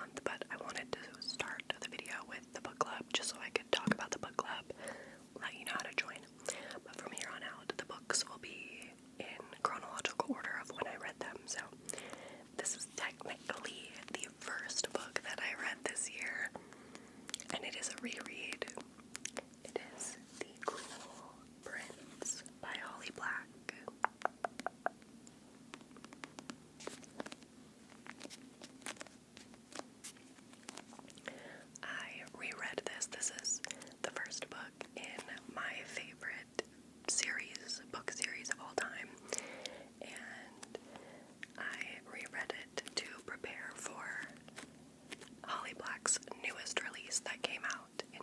month, but I wanted to start the video with the book club just so I could talk about the book club, let you know how to join. But from here on out, the books will be in chronological order of when I read them. So this is technically the first book that I read this year, and it is a reread. It is The Cruel Prince by Holly Black. I reread this. This is the first book in my favorite book series of all time, and I reread it to prepare for Holly Black's newest release that came out in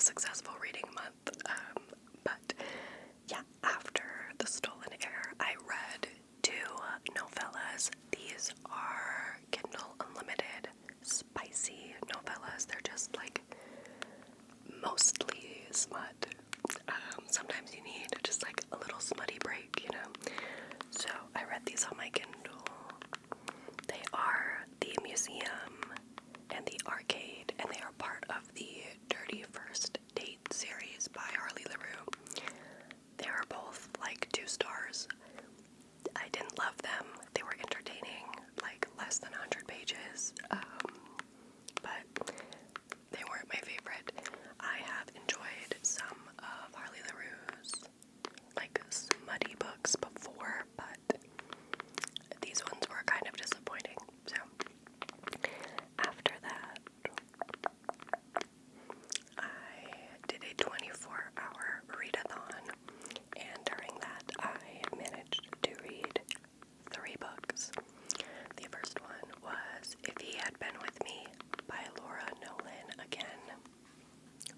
successful reading month. But yeah, after The Stolen Heir, I read 2 novellas. These are Kindle Unlimited spicy novellas. They're just like mostly smut. Sometimes you need just like a little smutty break, you know? So I read these on my Kindle. They are The Museum and The Arcade, and they are part of the Dirty First Date series by Harley LaRue. They are both like 2 stars. I didn't love them. They were entertaining, like less than 100 pages, but they weren't my favorite. I have enjoyed some of Harley LaRue's like smutty books before, but these ones were kind of disappointing. So after that, I did a 24-hour readathon, and during that I managed to read 3 books. The first one was If He Had Been With Me by Laura Nolan. Again,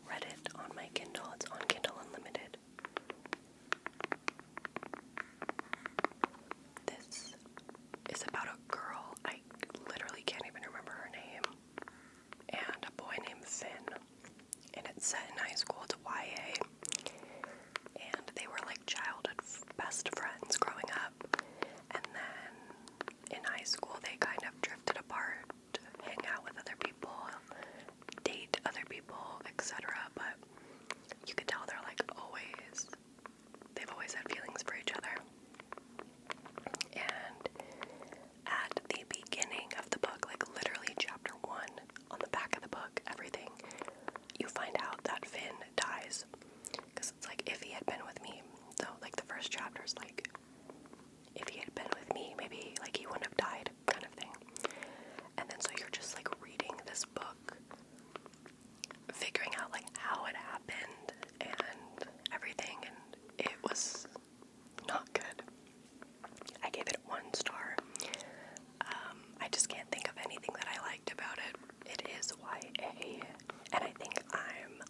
read it on my Kindle. It's on Kindle Unlimited. This is about a girl, I literally can't even remember her name, and a boy named Finn, and it's set in high school. It's YA, and they were like childhood best friends growing up, and then in high school they kind of drifted apart, hang out with other people, date other people, etc. But you could tell they've always had feelings for each other. And at the beginning of the book, like literally chapter 1, on the back of the book, everything, you find out that Finn dies. Because it's like, if he had been with me. So like the first chapter is like, if he had been with me, maybe like he wouldn't have died, kind of thing. And then so you're just like reading this book, figuring out like how it happened and everything, and it was not good. I gave it 1 star. I just can't think of anything that I liked about it. It is YA, and I think I'm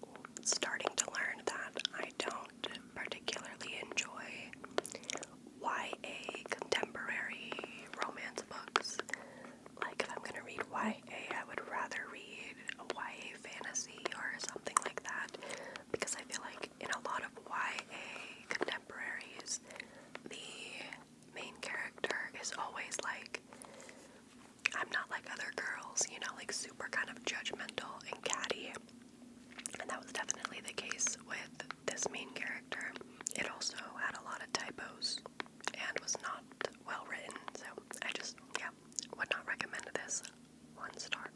starting to learn that I don't particularly enjoy YA contemporary romance books. Like if I'm gonna read YA, I would rather read a YA fantasy or something like that, because I feel like in a lot of YA contemporaries, the main character is always like, I'm not like other girls, you know, like super kind of judgmental and catty. And that was definitely the case with this main character. It also had a lot of typos and was not well written, so I just, yeah, would not recommend this 1 star.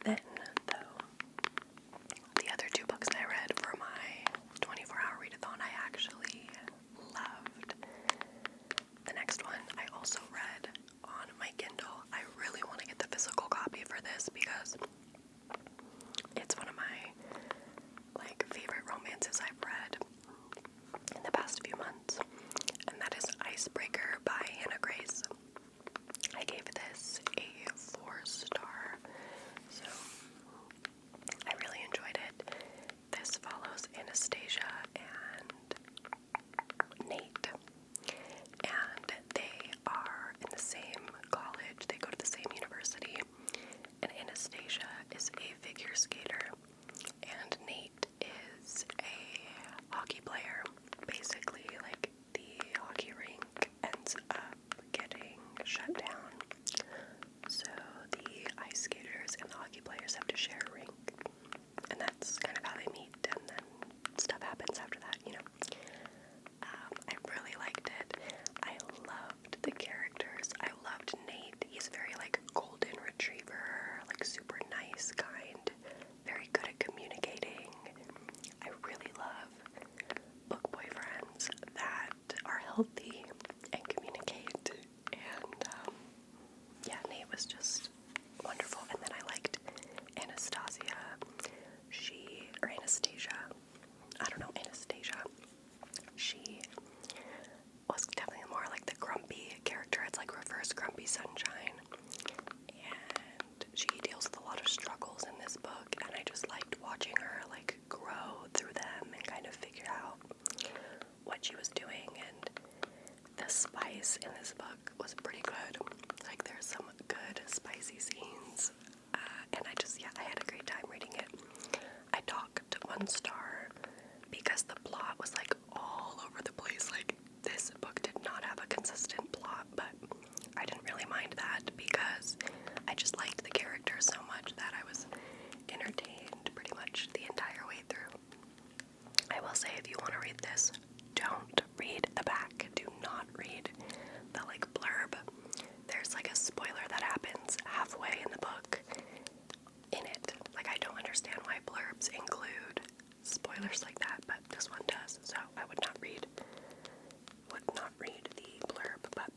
Then, though, the other 2 books I read for my 24-hour readathon I actually loved. The next one I also read on my Kindle. I really want to get the physical copy for this because it's one of my like favorite romances I've read in the past few months, and that is Icebreaker by Hannah Grace. I gave this a 4 star, so I really enjoyed it. This follows Anastasia and Nate, and they are in the same college. They go to the same university, and Anastasia is a figure skater, and Nate is a hockey player. Basically, like, the hockey rink ends up getting shut down, so the ice skaters and the hockey players have to share a rink, and that's kind of how they meet, and then stuff happens after that, you know. I really liked it. I loved the characters. I loved Nate. He's very like golden retriever, like super nice, kind, very good at communicating. I really love book boyfriends that are healthy and communicate, and yeah, Nate was just wonderful. And then I liked Anastasia. Anastasia. She was definitely more like the grumpy character. It's like reverse Grumpy Sunshine, and she deals with a lot of struggles in this book, and I just liked watching her like grow what she was doing, and the spice in this book was pretty good. Like, there's some good spicy scenes, and I had a great time reading it. I docked 1 star because the plot was like all over the place. Like, this book did not have a consistent plot, but I didn't really mind that because I just liked the characters so much that I was entertained pretty much the entire way through. I will say, if you want to read this, don't read the back. Do not read the like blurb. There's like a spoiler that happens halfway in the book in it. Like, I don't understand why blurbs include spoilers like that, but this one does. So I would not read the blurb, but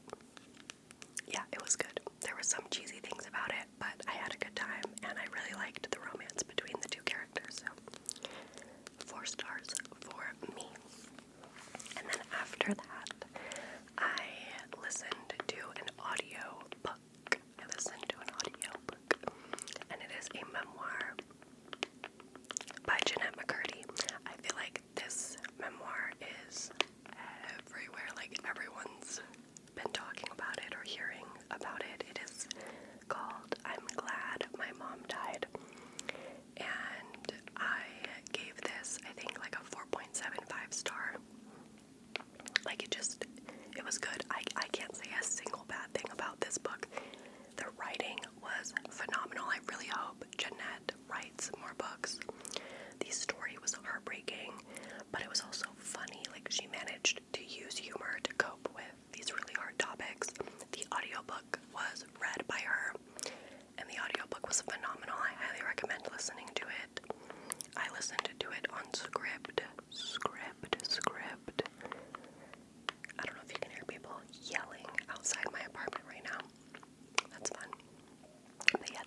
yeah, it was good. There were some cheesy things about it, but I had a good time, and I really liked the romance between the 2 characters. So 4 stars for me. And then after that, I listened to an audio book. And it is a memoir by Jeanette McCurdy. I feel like this memoir is everywhere. Like, everyone's been talking about it or hearing about it. It is called I'm Glad My Mom Died. And I gave this, I think, like a 4.75 star. Like, it was good. I can't say a single bad thing about this book. The writing was phenomenal. I really hope Jeanette writes more books. The story was heartbreaking, but it was also funny. Like, she managed to use humor to cope with these really hard topics. The audiobook was read by her, and the audiobook was phenomenal. I highly recommend listening to it. I listened to it on Scribd. I don't know if you can hear people yelling outside my apartment right now. That's fun. But yeah,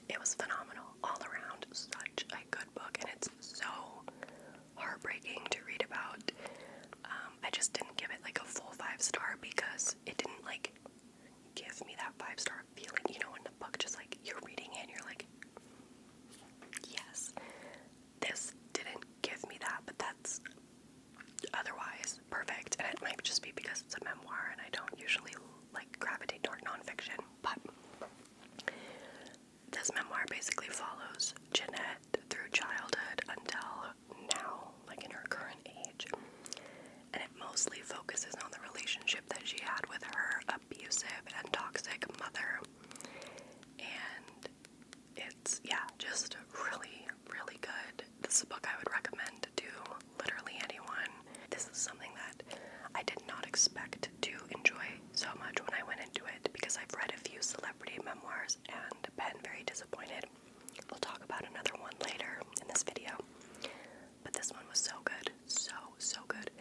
it was phenomenal all around. Such a good book, and it's so heartbreaking to read about. I just didn't give it like a full 5 star because it didn't like give me that 5-star feeling. You know, when the book just like, you're reading it and you're like, yes. This didn't give me that, but that's otherwise perfect. And it might just be because it's a memoir and I don't usually like gravitate toward nonfiction, but this memoir basically follows Jeanette through childhood until now, like in her current age. And it mostly focuses on the relationship that she had with her abusive and toxic mother. And it's, just really, really good. This is a book I would recommend to literally anyone. This is something that I did not expect to enjoy so much when I went into it, because I've read a few celebrity memoirs and been very disappointed. We'll talk about another one later in this video. But this one was so good. So good.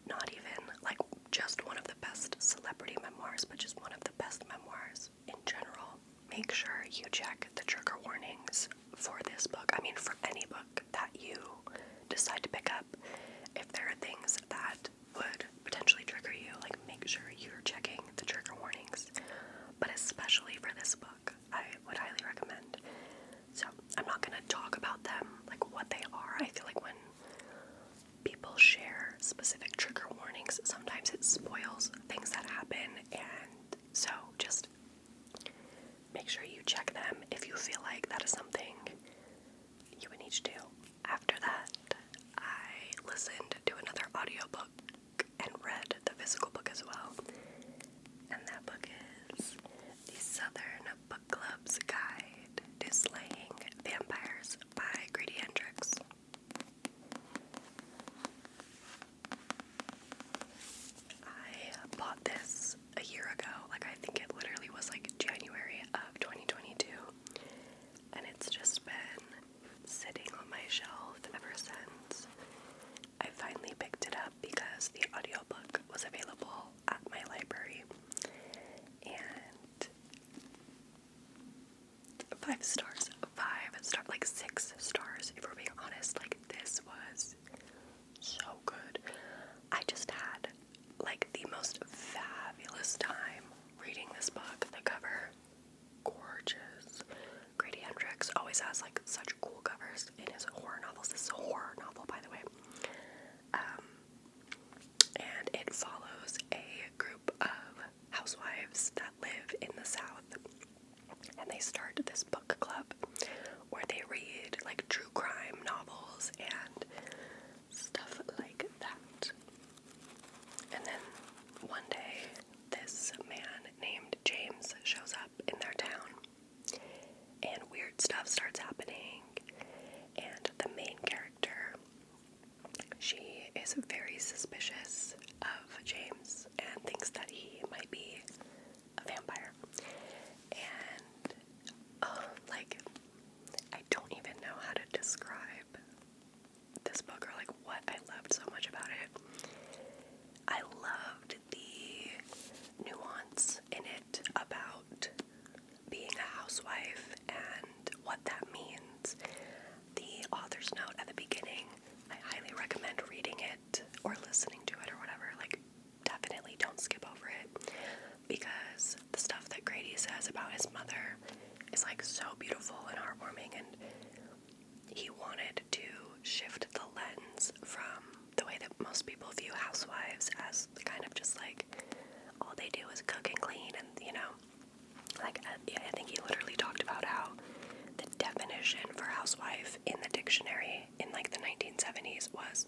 Not even like just one of the best celebrity memoirs, but just one of the best memoirs in general. Make sure you check the trigger warnings for this book. I mean, for any book that you they start this book club where they read like true crime novels and stuff like that. And then one day, this man named James shows up in their town, and weird stuff starts happening. And the main character, she is very suspicious of James and thinks that he might be a vampire. And, like, I don't even know how to describe this book or, like, what I loved so much about it. I loved the nuance in it about being a housewife and what that means. The author's note at the beginning, I highly recommend reading it or listening to it or whatever. Like, definitely don't skip over it, because the stuff that Grady says about his mother is like so beautiful and heartwarming, and he wanted to shift the lens from the way that most people view housewives as kind of just like all they do is cook and clean, and like I think he literally talked about how the definition for housewife in the dictionary in like the 1970s was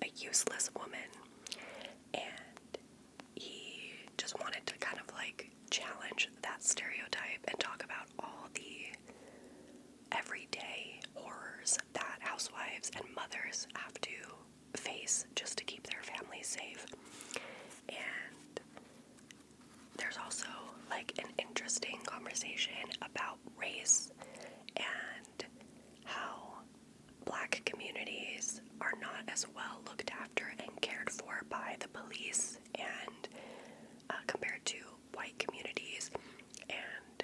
a useless woman, and he just wanted to kind of like challenge that stereotype and talk about all the everyday horrors that housewives and mothers have to face just to keep their families safe. And there's also like an interesting conversation about race and how Black communities are not as well looked after and cared for by the police and compared to white communities. And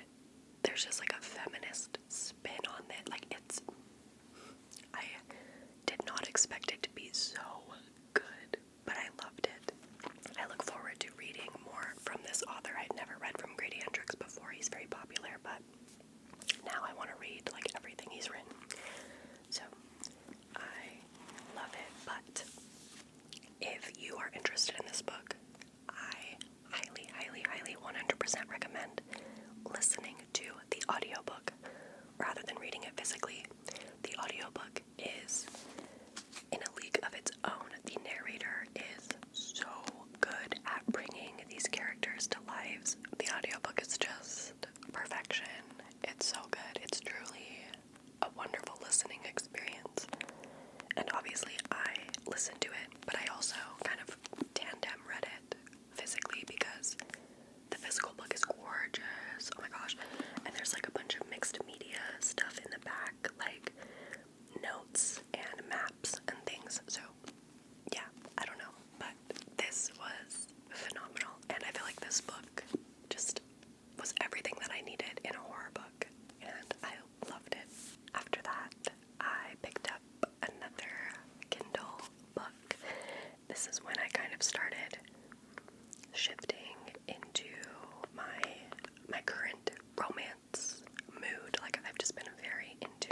there's just like a feminist spin on it. Like, I did not expect it to be so good, but I loved it. I look forward to reading more from this author. I'd never read from Grady Hendrix before. He's very popular, but now I want to read like everything he's written. So I love it. But if you are interested in this book, I highly, highly, highly 100% recommend listening to the audiobook rather than reading it physically. The audiobook is in a league of its own. The narrator is so good at bringing these characters to lives. The audiobook is just perfection. It's so good. It's truly a wonderful listening experience. And obviously I listened to it, but I also kind of tandem read it physically because the physical book is gorgeous. Oh my gosh. And there's like a bunch of mixed media stuff in the back, like notes and maps and things. So yeah, I don't know, but this was phenomenal, and I feel like this book just was everything that I needed in a horror book, and I loved it. After that, I picked up another Kindle book. This is when I kind of started shifting into my current romance mood. Like, I've just been very into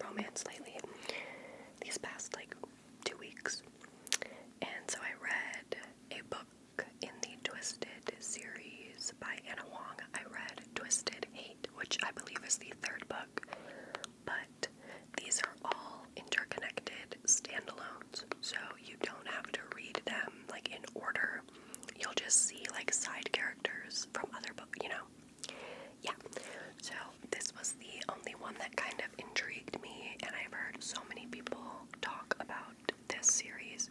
romance lately, these past like 2 weeks. And so I read a book in the Twisted series by Anna Wong. I read Twisted Hate, which I believe is the third book, but these are all interconnected standalones, so you don't have to read them like in order. You'll just see like side characters from other books, Yeah, so this was the only one that kind of intrigued me, and I've heard so many people talk about this series,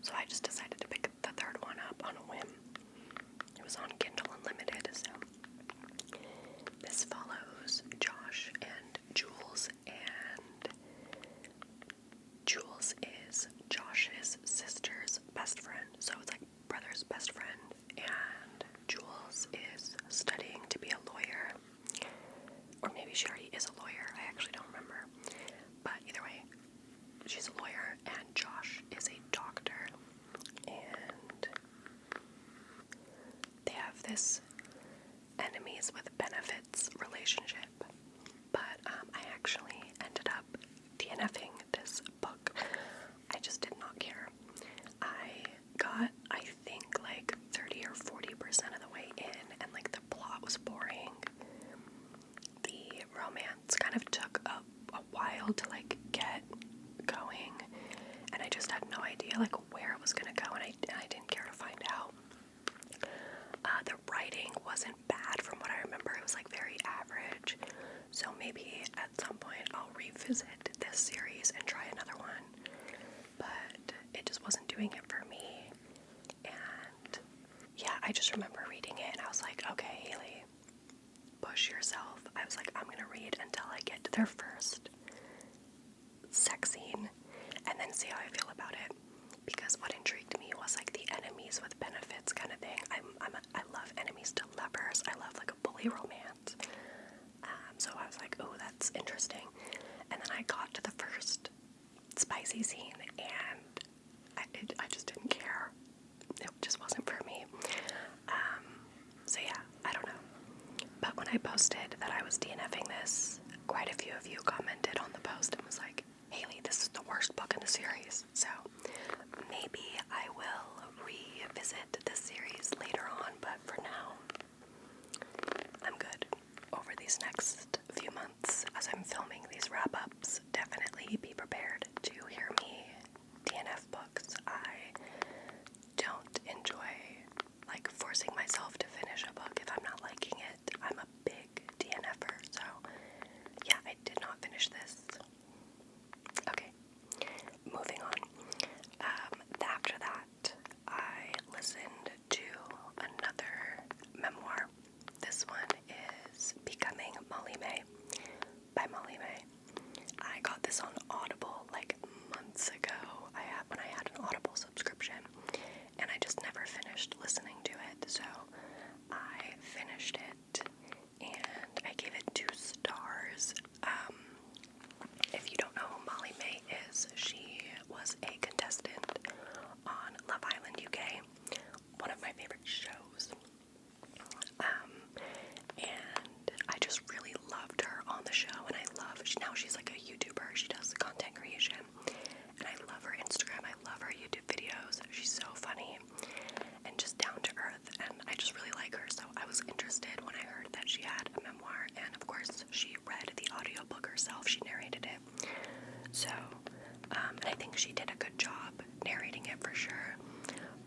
so I just decided to pick the third one up on a whim. It was on Kindle Unlimited, so this follows Josh and Jules, and Jules is Josh's sister's best friend, so it's like brother's best friend, and Jules is studying to be a lawyer, or maybe she already is a lawyer, I actually don't remember, but either way, she's a lawyer, and Josh is a doctor, and they have this enemies with benefits relationship, but I actually ended up DNFing this book. I just did not care. I got, I think, like 30 or 40% of the way in, and like the plot was boring. The while to like get going, and I just had no idea like where it was gonna go, and I didn't care to find out. The writing wasn't bad from what I remember. It was like very average. So maybe at some point I'll revisit this series and try another one. But it just wasn't doing it for me. And yeah, I just remember reading it and I was like, okay, Haley, push yourself. I was like, I'm gonna read until I get to their first sex scene and then see how I feel about it. Because what intrigued me was like the enemies with benefits kind of thing. I love enemies to lovers. I love like a bully romance. So I was like, oh, that's interesting. And then I got to the first spicy scene and I just didn't care. It just wasn't for me. So yeah, I don't know. But when I posted that I was DNFing this, quite a few of you commented on the post and was like, Haley, this is the worst book in the series. So maybe I will revisit this series later on, but for now, I'm good. Over these next few months, as I'm filming these wrap-ups, definitely be prepared to hear me DNF books. I don't enjoy, like, forcing myself to finish a book if I'm not liking it. I'm a big DNFer, so yeah, I did not finish this. Okay, moving on. After that, I listened to another memoir. This one is Becoming Molly-mae by Molly-mae. I got this on Audible like months ago. When I had an Audible subscription, and I just never finished listening to it. So I finished it, and I gave it 2 stars. If you don't know who Molly-mae is, she was a contestant on Love Island UK, one of my favorite shows. And I just really loved her on the show, and now she's like a YouTuber. She does content creation, and I love her Instagram. I love her YouTube videos. She's so funny and just down to earth, and I just really like her. So I was interested when I heard that she had a memoir, and of course she read the audiobook herself. She narrated it. So, and I think she did a good job narrating it for sure.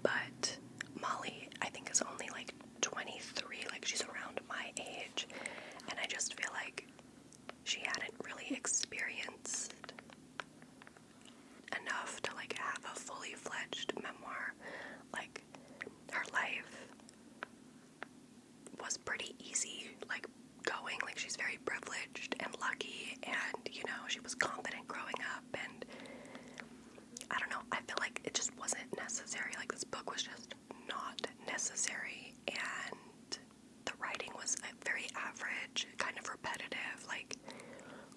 But Molly, I think, is only like 23, like she's around my age, and I just feel like she hadn't really experienced enough to like have a fully fledged memoir. Like, her life was pretty easy, like going, like she's very privileged and lucky, and you know, she was confident growing up, and I don't know, I feel like it just wasn't necessary. Like, this book was just not necessary, and the writing was very average, kind of repetitive. Like,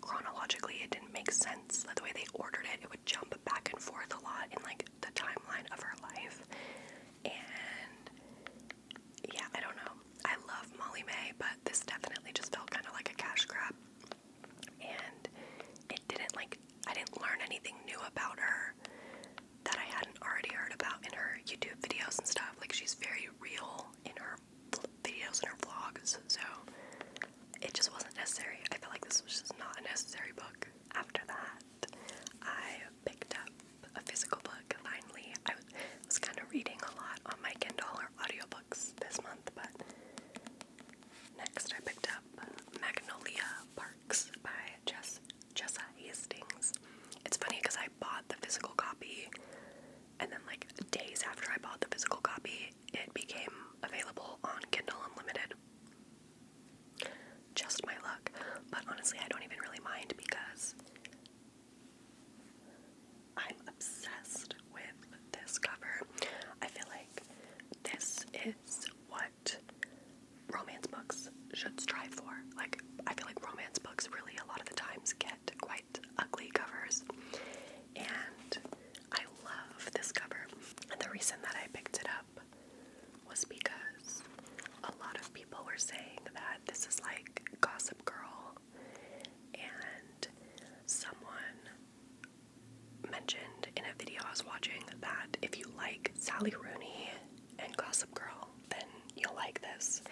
chronologically it didn't make sense. The way they ordered it, it would jump back and forth a lot in like the timeline of her life. And yeah, I don't know. I love Molly-mae, but this definitely just felt kind of like a cash grab. And it didn't I didn't learn anything new about her that I hadn't already heard about in her YouTube videos and stuff. Like, she's very real in her videos and her vlogs, so it just wasn't necessary. I feel like this was just not a necessary book. After that, I picked up a physical book, finally. I was kind of reading a lot on my Kindle or audiobooks this month, but next I picked up Magnolia Parks by Jessa Hastings. It's funny because I bought the physical copy, and then like days after I bought the physical copy, it became available on Kindle Unlimited. Just my luck. But honestly, I don't even really mind because I'm obsessed with this cover. I feel like this is what romance books should strive for. Like, I feel like romance books really a lot of the times get quite ugly covers, and I love this cover. And the reason that I picked it up was because a lot of people were saying that this is like Gossip Girl, and someone mentioned in a video I was watching that if you like Sally Rooney and Gossip Girl, then you'll like this.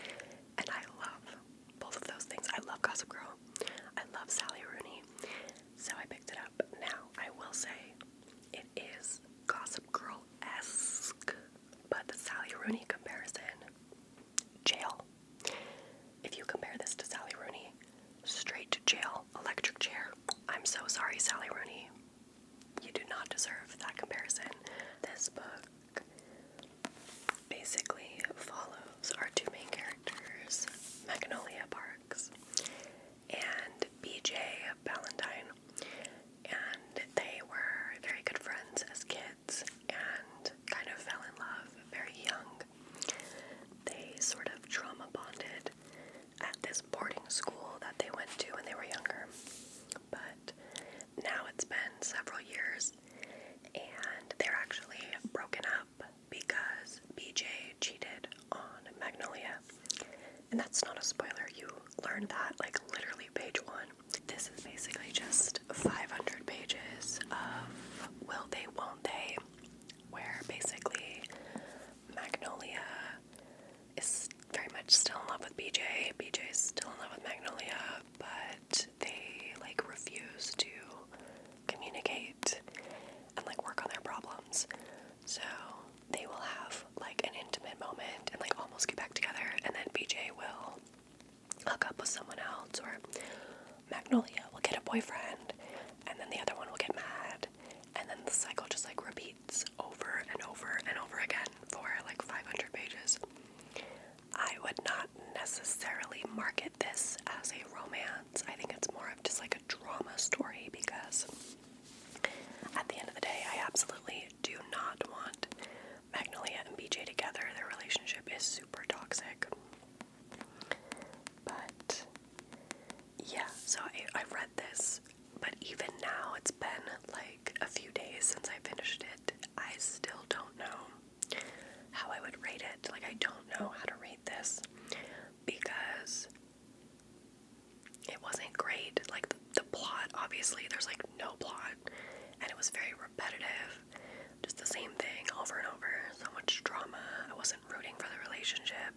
And I love both of those things. I love Gossip Girl. I love Sally Rooney. So I picked Sally Rooney. You do not deserve that comparison. This book basically follows our two main characters, Magnolia Parks and BJ Ballantyne, and they were very good friends as kids and kind of fell in love very young. They sort of trauma bonded at this boarding school that they went to when they were younger, but now it's been several years and they're actually broken up because BJ cheated on Magnolia. And that's not a spoiler, you learn that like literally page 1. This is basically just 500 pages of will they, won't they, where basically Magnolia is very much still in love with BJ. BJ is still in love with Magnolia, but they like refuse to communicate and like work on their problems. So they will have like an intimate moment and like almost get back together, and then BJ will hook up with someone else, or Magnolia will get a boyfriend, and then the other one will get mad, and then the cycle just like repeats over and over and over again for like 500 pages. I would not necessarily market this as a romance. I think it's more of just like a drama story, because at the end of the day, I absolutely do not want Magnolia and BJ together. Their relationship is super toxic. But yeah, so I've read this, but even now, it's been like a few days since I finished it. I still don't know how I would rate it. Like, I don't know how to rate this because it wasn't great. Like, the plot, obviously, there's like no plot, and it was very repetitive. Just the same thing over and over. So much drama. I wasn't rooting for the relationship.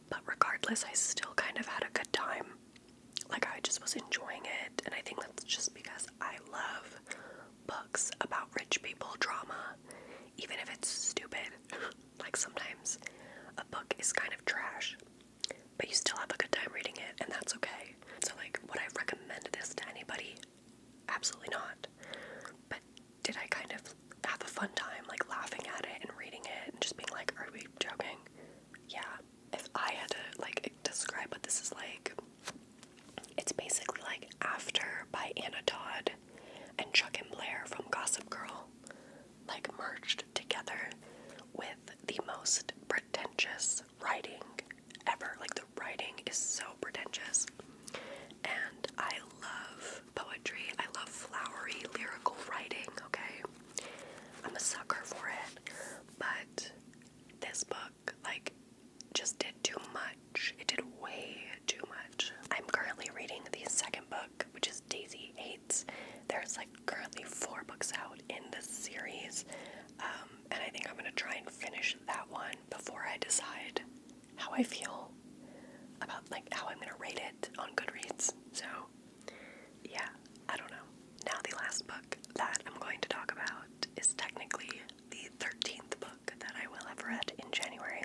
But regardless, I still kind of had a good time. Like, I just was enjoying it, and I think that's just because I love books about rich people drama, even if it's stupid. Like, sometimes a book is kind of trash, but you still have a good time reading it, and that's okay. So, like, would I recommend this to anybody? Absolutely not. But did I kind of have a fun time, like, laughing at it and reading it and just being like, are we joking? Yeah. If I had to, like, describe what this is like, it's basically like After by Anna Todd and Chuck and Blair from Gossip Girl, like, merged together with the most pretentious writing ever. Like, the writing is so pretentious. And I love poetry. I love flowery, lyrical writing, okay? I'm a sucker for it. But this book, like, just did too much. It did way too much. I'm currently reading the second book, which is Daisy Hates. There's like currently 4 books out in this series, and I think I'm going to try and finish that one before I decide how I feel about like how I'm going to rate it on Goodreads. So yeah, I don't know. Now the last book that I'm going to talk about is technically the 13th book that I will have read in January.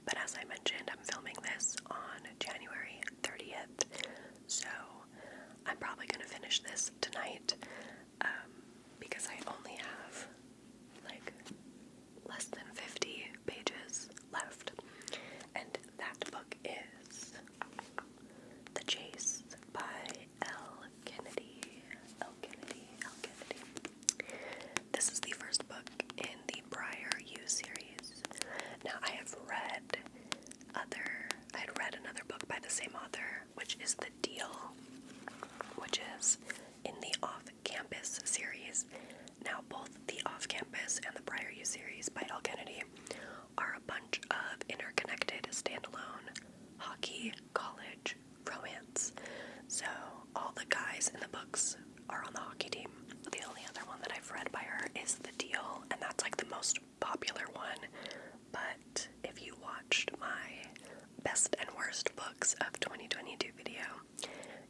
But as I mentioned, I'm filming this on January 30th, so I'm probably going to finish this tonight, because I only have like less than 50 pages left, and that book is The Chase by L. Kennedy. This is the first book in the Briar You series. Now, I had read another book by the same author, which is The Deal, which is in the Off-Campus series. Now, both the Off-Campus and the Briar You series by L. Kennedy are a bunch of interconnected, standalone hockey college romance. So, all the guys in the books are on the hockey team. The only other one that I've read by her is The Deal, and that's like the most popular one. But if you watched my best and worst books of 2022 video,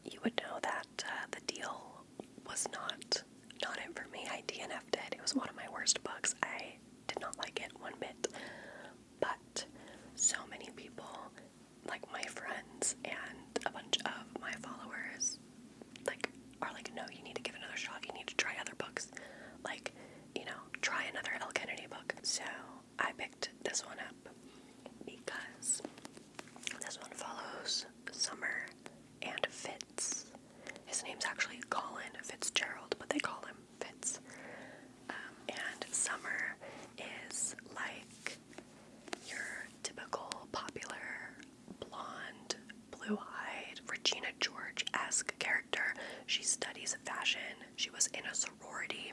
you would know that The Deal was not it for me. I DNF'd it. It was one of my worst books. I did not like it one bit. But so many people, like my friends and a bunch of my followers, like are like, no, you need to was in a sorority,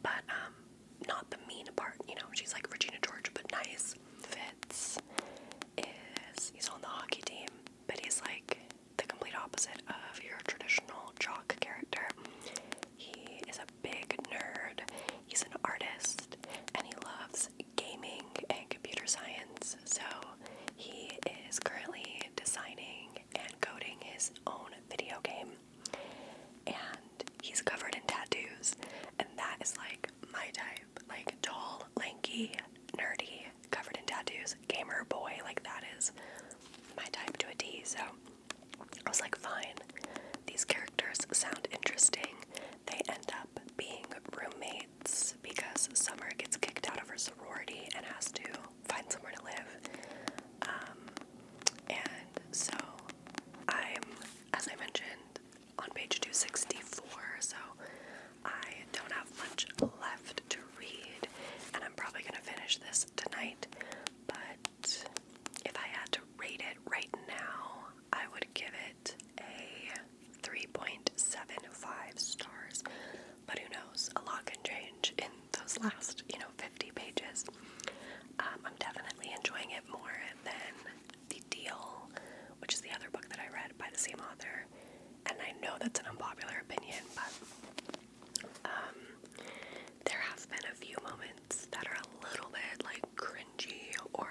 but not the mean part, you know, she's like Regina George, but nice. Fitz he's on the hockey team, but he's like the complete opposite of your traditional jock character. He is a big nerd, he's an artist, and he loves gaming and computer science, so he is currently designing and coding his own video game, and he's covered in tattoos, and that is like my type, like tall, lanky, nerdy, covered in tattoos, gamer boy, like that is my type to a T. So I was like, fine, these characters sound interesting. They end up being roommates because Summer gets kicked out of her sorority and has to find somewhere to live. And so I'm, as I mentioned, on page 264, so I don't have much left to read, and I'm probably going to finish this tonight, but if I had to rate it right now, I would give it a 3.75 stars, but who knows, a lot can change in those last, 50 pages. I'm definitely enjoying it more than The Deal, which is the other book that I read by the same author, and I know that's an unpopular opinion, but there have been a few moments that are a little bit like cringy, or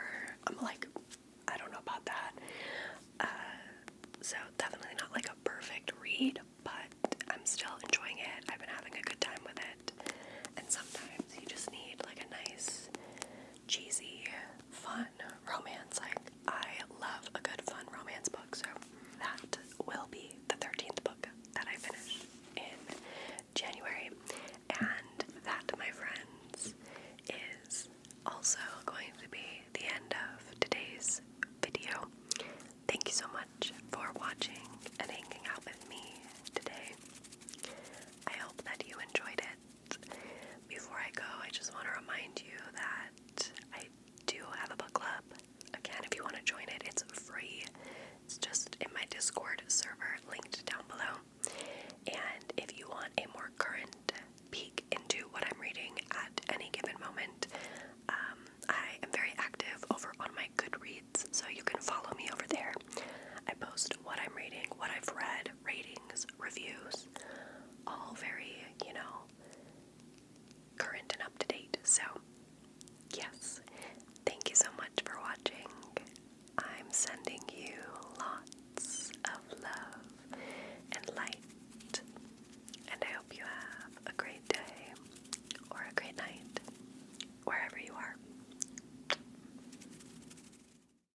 I'm like, I don't know about that. So definitely not like a perfect read, but I'm still enjoying it. I've been having a good time with it, and sometimes you just need like a nice, cheesy, fun romance. Like, I love a good fun romance book, so that will be the 13th book that I finish in January. And that, my friends, is also going to be the end of today's video. Thank you so much for watching and hanging out with me today. I hope that you enjoyed it. Before I go, I just want to remind you that I do have a book club. Again, if you want to join it, it's free. It's just in my Discord server, linked down below. And if you want a more current peek into what I'm reading at any given moment, I am very active over on my Goodreads, so you can follow me over there. I post what I'm reading, what I've read, ratings, reviews, all very